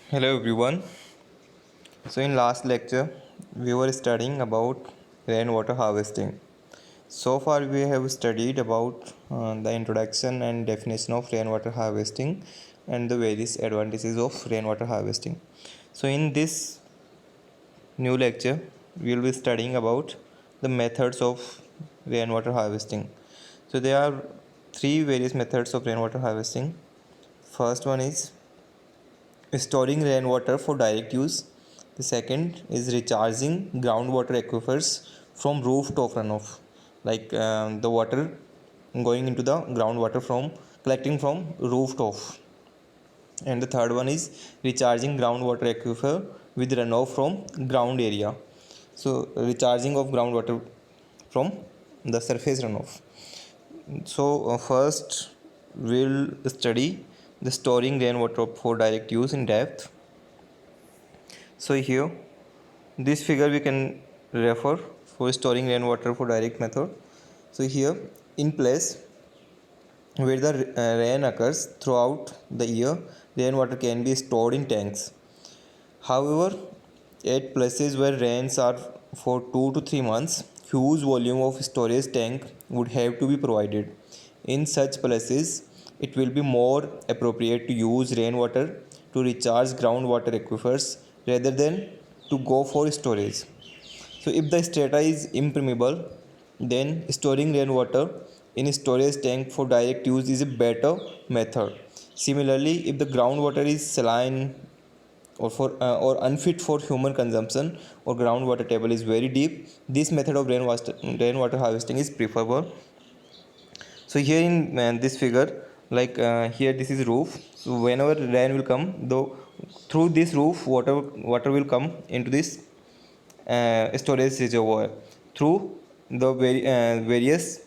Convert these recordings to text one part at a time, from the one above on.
Hello everyone. So in last lecture we were studying about rainwater harvesting. So far we have studied about the introduction and definition of rainwater harvesting and the various advantages of rainwater harvesting. So in this new lecture we will be studying about the methods of rainwater harvesting. So there are three various methods of rainwater harvesting. First one is storing rainwater for direct use. The second is recharging groundwater aquifers from rooftop runoff, like the water going into the groundwater from collecting from rooftop. And the third one is recharging groundwater aquifer with runoff from ground area. So recharging of groundwater from the surface runoff. So first we'll study the storing rainwater for direct use in depth. So here this figure we can refer for storing rainwater for direct method. So here in place where the rain occurs throughout the year, rainwater can be stored in tanks. However, at places where rains are for 2 to 3 months, huge volume of storage tank would have to be provided. In such places, it will be more appropriate to use rainwater to recharge groundwater aquifers rather than to go for storage. So if the strata is impermeable, then storing rainwater in a storage tank for direct use is a better method. Similarly, if the groundwater is saline or unfit for human consumption or groundwater table is very deep, this method of rainwater harvesting is preferable. So here in this figure, like here this is roof. So whenever rain will come, though through this roof, water will come into this storage reservoir through the various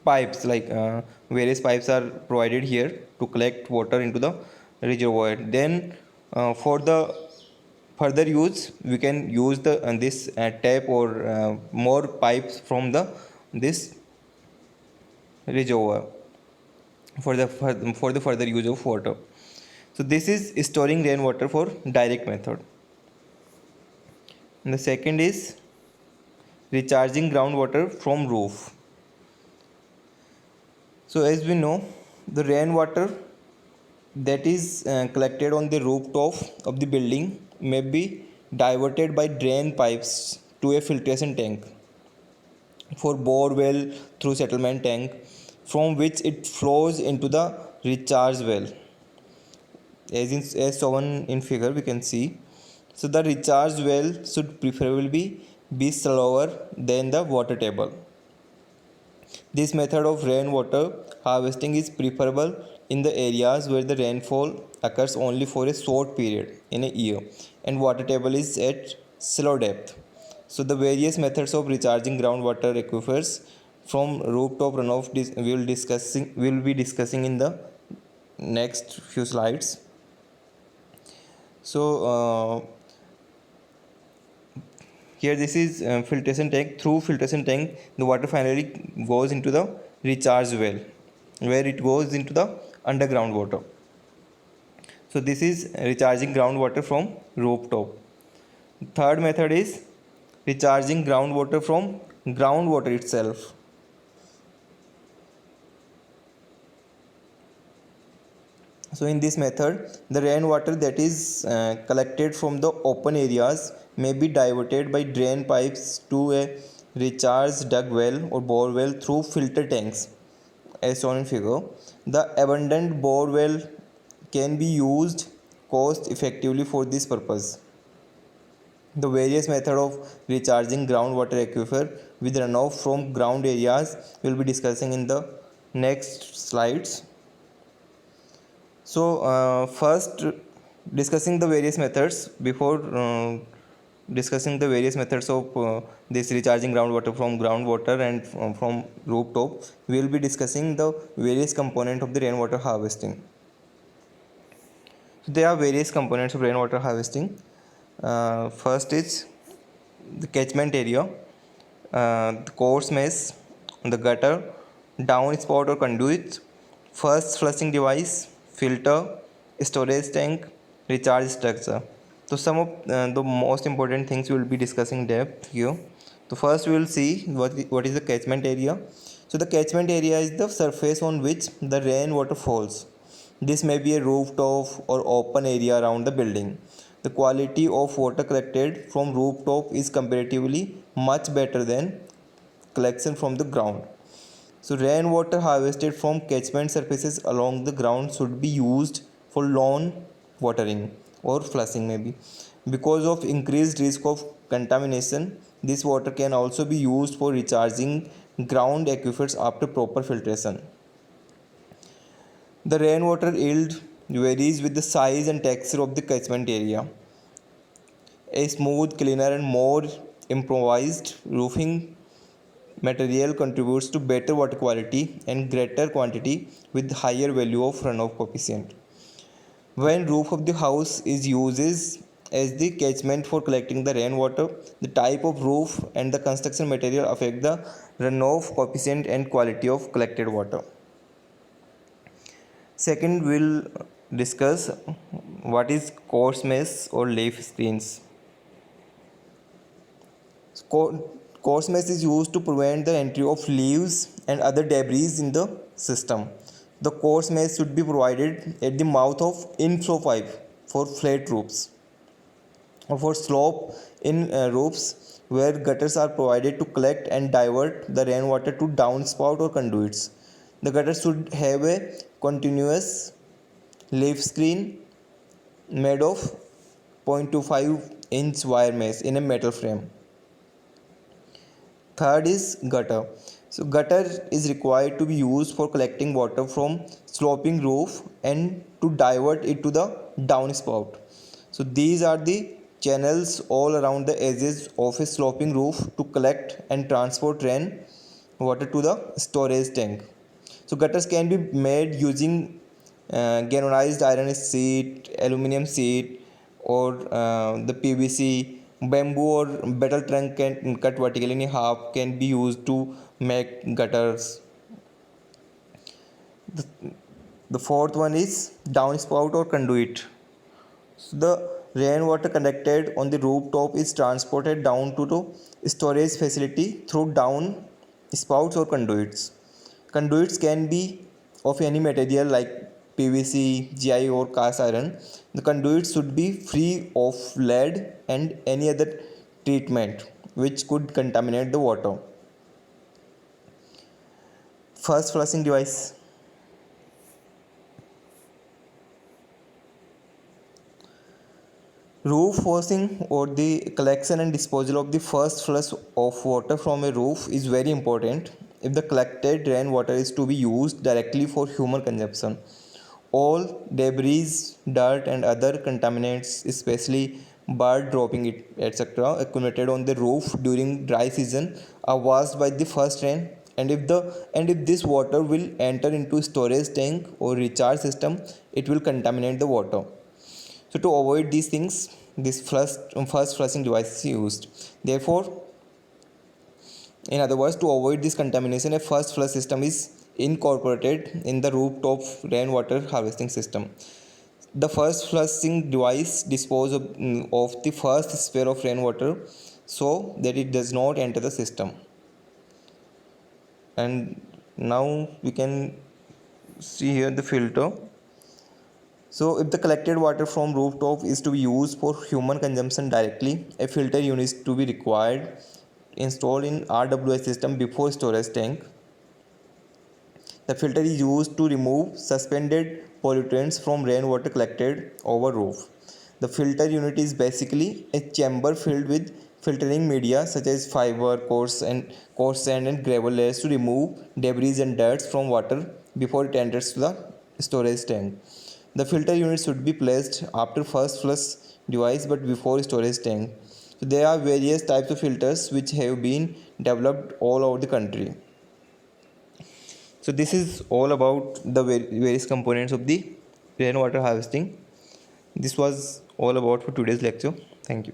pipes. Like various pipes are provided here to collect water into the reservoir. Then for the further use, we can use the this tap or more pipes from the this reservoir for the further use of water. So this is storing rainwater for direct method. And the second is recharging groundwater from roof. So as we know, the rainwater that is collected on the rooftop of the building may be diverted by drain pipes to a filtration tank for bore well through settlement tank, from which it flows into the recharge well, as shown in figure we can see. So the recharge well should preferably be slower than the water table. This method of rainwater harvesting is preferable in the areas where the rainfall occurs only for a short period in a year and water table is at slow depth. So the various methods of recharging groundwater aquifers from rooftop runoff we will be discussing in the next few slides. So here this is filtration tank. Through filtration tank, the water finally goes into the recharge well, where it goes into the underground water. So this is recharging groundwater from rooftop. Third method is recharging groundwater from groundwater itself. So in this method, the rainwater that is collected from the open areas may be diverted by drain pipes to a recharge dug well or bore well through filter tanks as shown in figure. The abundant bore well can be used cost effectively for this purpose. The various method of recharging groundwater aquifer with runoff from ground areas will be discussing in the next slides. So first discussing the various methods. Before discussing the various methods of this recharging groundwater from groundwater and from rooftop, we will be discussing the various components of the rainwater harvesting. So there are various components of rainwater harvesting. First is the catchment area, the coarse mesh, the gutter, downspout or conduit, first flushing device, filter, storage tank, recharge structure. So some of the most important things we will be discussing depth here. So first we will see what is the catchment area. So the catchment area is the surface on which the rainwater falls. This may be a rooftop or open area around the building. The quality of water collected from rooftop is comparatively much better than collection from the ground. So rainwater harvested from catchment surfaces along the ground should be used for lawn watering or flushing maybe. Because of increased risk of contamination, this water can also be used for recharging ground aquifers after proper filtration. The rainwater yield varies with the size and texture of the catchment area. A smooth, cleaner and more improvised roofing material contributes to better water quality and greater quantity with higher value of runoff coefficient. When roof of the house is used as the catchment for collecting the rainwater, the type of roof and the construction material affect the runoff coefficient and quality of collected water. Second, we'll discuss what is coarse mesh or leaf screens. Coarse mesh is used to prevent the entry of leaves and other debris in the system. The coarse mesh should be provided at the mouth of inflow pipe for flat roofs or for slope in roofs where gutters are provided to collect and divert the rainwater to downspout or conduits. The gutters should have a continuous leaf screen made of 0.25-inch wire mesh in a metal frame. Third is gutter. So gutter is required to be used for collecting water from sloping roof and to divert it to the downspout. So these are the channels all around the edges of a sloping roof to collect and transport rain water to the storage tank. So gutters can be made using galvanized iron sheet, aluminum sheet, or the PVC, bamboo or metal trunk can cut vertically in half can be used to make gutters. The, the fourth one is downspout or conduit. So the rainwater collected on the rooftop is transported down to the storage facility through down spouts or conduits. Conduits can be of any material like PVC, GI or cast iron. The conduits should be free of lead and any other treatment which could contaminate the water. First flushing device. Roof hosing or the collection and disposal of the first flush of water from a roof is very important if the collected rainwater is to be used directly for human consumption. All debris, dirt and other contaminants, especially bird dropping it, etc., accumulated on the roof during dry season are washed by the first rain, and if this water will enter into storage tank or recharge system, it will contaminate the water. So to avoid these things, this first flushing device is used. Therefore, in other words, to avoid this contamination, a first flush system is incorporated in the rooftop rainwater harvesting system. The first flushing device disposes of the first sphere of rainwater so that it does not enter the system. And now we can see here the filter. So if the collected water from rooftop is to be used for human consumption directly, a filter unit is to be required installed in RWS system before storage tank. The filter is used to remove suspended pollutants from rainwater collected over roof. The filter unit is basically a chamber filled with filtering media such as fiber, coarse sand and gravel layers to remove debris and dirt from water before it enters the storage tank. The filter unit should be placed after first flush device but before storage tank. So there are various types of filters which have been developed all over the country. So this is all about the various components of the rainwater harvesting. This was all about for today's lecture. Thank you.